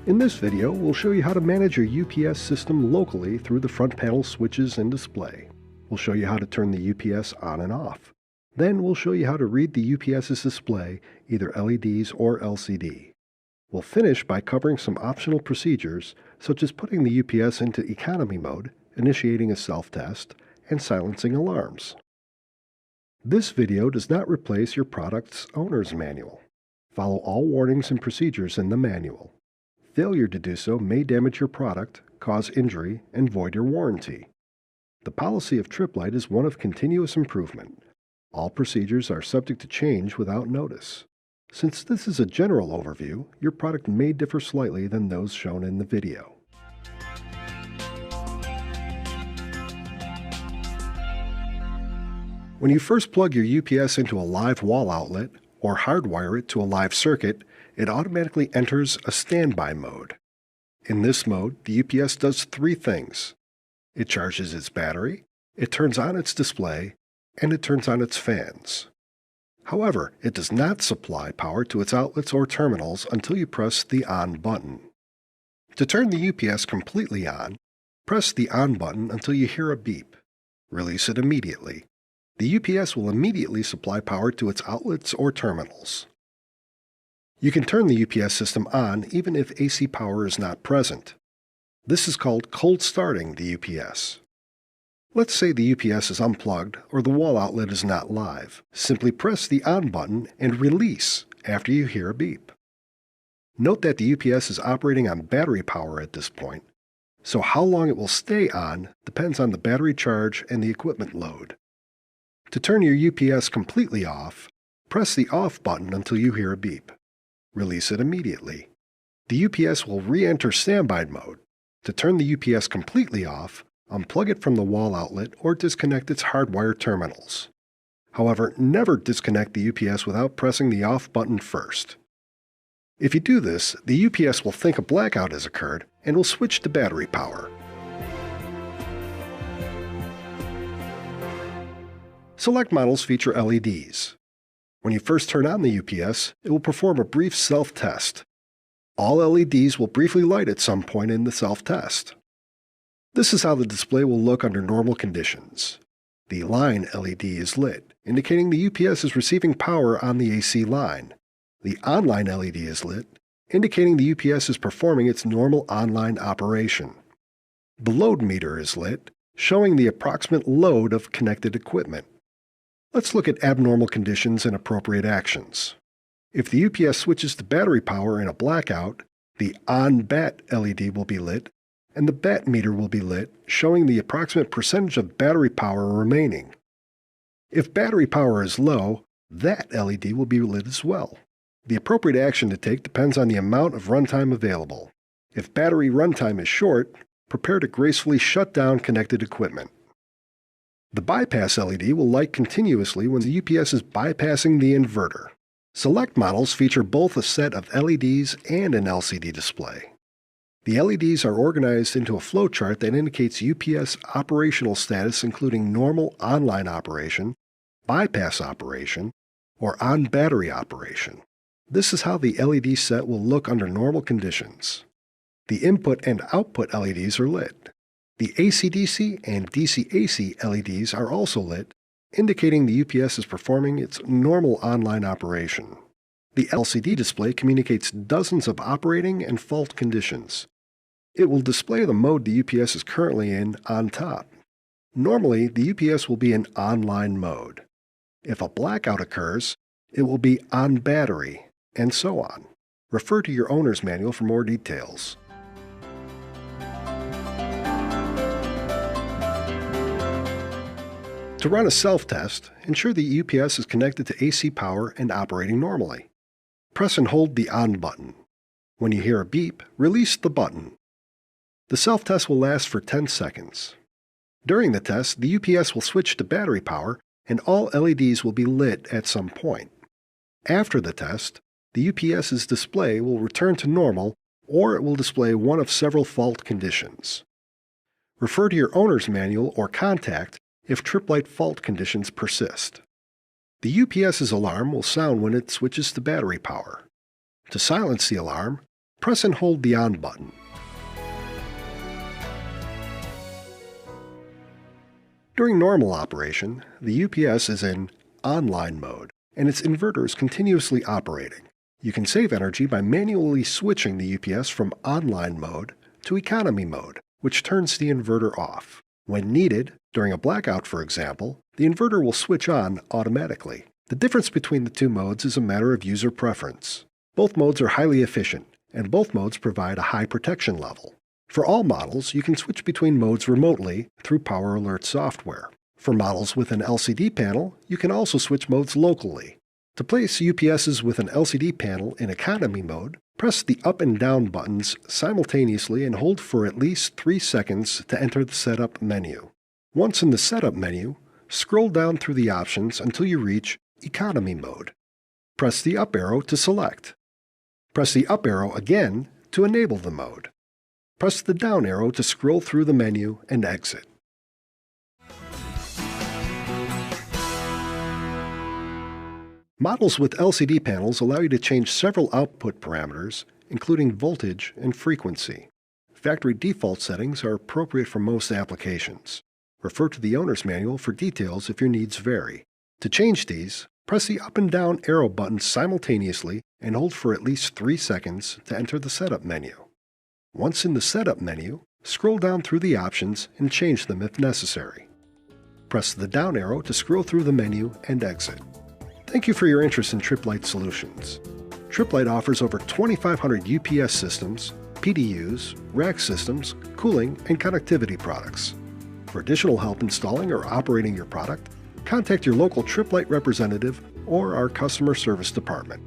In this video, we'll show you how to manage your UPS system locally through the front panel switches and display. We'll show you how to turn the UPS on and off. Then we'll show you how to read the UPS's display, either LEDs or LCD. We'll finish by covering some optional procedures, such as putting the UPS into economy mode, initiating a self-test, and silencing alarms. This video does not replace your product's owner's manual. Follow all warnings and procedures in the manual. Failure to do so may damage your product, cause injury, and void your warranty. The policy of Tripp Lite is one of continuous improvement. All procedures are subject to change without notice. Since this is a general overview, your product may differ slightly than those shown in the video. When you first plug your UPS into a live wall outlet or hardwire it to a live circuit, it automatically enters a standby mode. In this mode, the UPS does three things. It charges its battery, it turns on its display, and it turns on its fans. However, it does not supply power to its outlets or terminals until you press the On button. To turn the UPS completely on, press the On button until you hear a beep. Release it immediately. The UPS will immediately supply power to its outlets or terminals. You can turn the UPS system on even if AC power is not present. This is called cold starting the UPS. Let's say the UPS is unplugged or the wall outlet is not live. Simply press the On button and release after you hear a beep. Note that the UPS is operating on battery power at this point, so how long it will stay on depends on the battery charge and the equipment load. To turn your UPS completely off, press the Off button until you hear a beep. Release it immediately. The UPS will re-enter standby mode. To turn the UPS completely off, unplug it from the wall outlet or disconnect its hardwire terminals. However, never disconnect the UPS without pressing the Off button first. If you do this, the UPS will think a blackout has occurred and will switch to battery power. Select models feature LEDs. When you first turn on the UPS, it will perform a brief self-test. All LEDs will briefly light at some point in the self-test. This is how the display will look under normal conditions. The line LED is lit, indicating the UPS is receiving power on the AC line. The online LED is lit, indicating the UPS is performing its normal online operation. The load meter is lit, showing the approximate load of connected equipment. Let's look at abnormal conditions and appropriate actions. If the UPS switches to battery power in a blackout, the On Bat LED will be lit, and the bat meter will be lit, showing the approximate percentage of battery power remaining. If battery power is low, that LED will be lit as well. The appropriate action to take depends on the amount of runtime available. If battery runtime is short, prepare to gracefully shut down connected equipment. The bypass LED will light continuously when the UPS is bypassing the inverter. Select models feature both a set of LEDs and an LCD display. The LEDs are organized into a flowchart that indicates UPS operational status including normal online operation, bypass operation, or on-battery operation. This is how the LED set will look under normal conditions. The input and output LEDs are lit. The AC-DC and DC-AC LEDs are also lit, indicating the UPS is performing its normal online operation. The LCD display communicates dozens of operating and fault conditions. It will display the mode the UPS is currently in on top. Normally, the UPS will be in online mode. If a blackout occurs, it will be on battery, and so on. Refer to your owner's manual for more details. To run a self-test, ensure the UPS is connected to AC power and operating normally. Press and hold the On button. When you hear a beep, release the button. The self-test will last for 10 seconds. During the test, the UPS will switch to battery power and all LEDs will be lit at some point. After the test, the UPS's display will return to normal or it will display one of several fault conditions. Refer to your owner's manual or contact if Tripp Lite fault conditions persist. The UPS's alarm will sound when it switches to battery power. To silence the alarm, Press and hold the On button. During normal operation, the UPS is in online mode, and its inverter is continuously operating. You can save energy by manually switching the UPS from online mode to economy mode, which turns the inverter off. When needed, during a blackout for example, the inverter will switch on automatically. The difference between the two modes is a matter of user preference. Both modes are highly efficient, and both modes provide a high protection level. For all models, you can switch between modes remotely through Power Alert software. For models with an LCD panel, you can also switch modes locally. To place UPSs with an LCD panel in economy mode, press the up and down buttons simultaneously and hold for at least 3 seconds to enter the setup menu. Once in the setup menu, scroll down through the options until you reach economy mode. Press the up arrow to select. Press the up arrow again to enable the mode. Press the down arrow to scroll through the menu and exit. Models with LCD panels allow you to change several output parameters, including voltage and frequency. Factory default settings are appropriate for most applications. Refer to the owner's manual for details if your needs vary. To change these, press the up and down arrow buttons simultaneously and hold for at least 3 seconds to enter the setup menu. Once in the setup menu, scroll down through the options and change them if necessary. Press the down arrow to scroll through the menu and exit. Thank you for your interest in Tripp Lite solutions. Tripp Lite offers over 2,500 UPS systems, PDUs, rack systems, cooling, and connectivity products. For additional help installing or operating your product, contact your local Tripp Lite representative or our customer service department.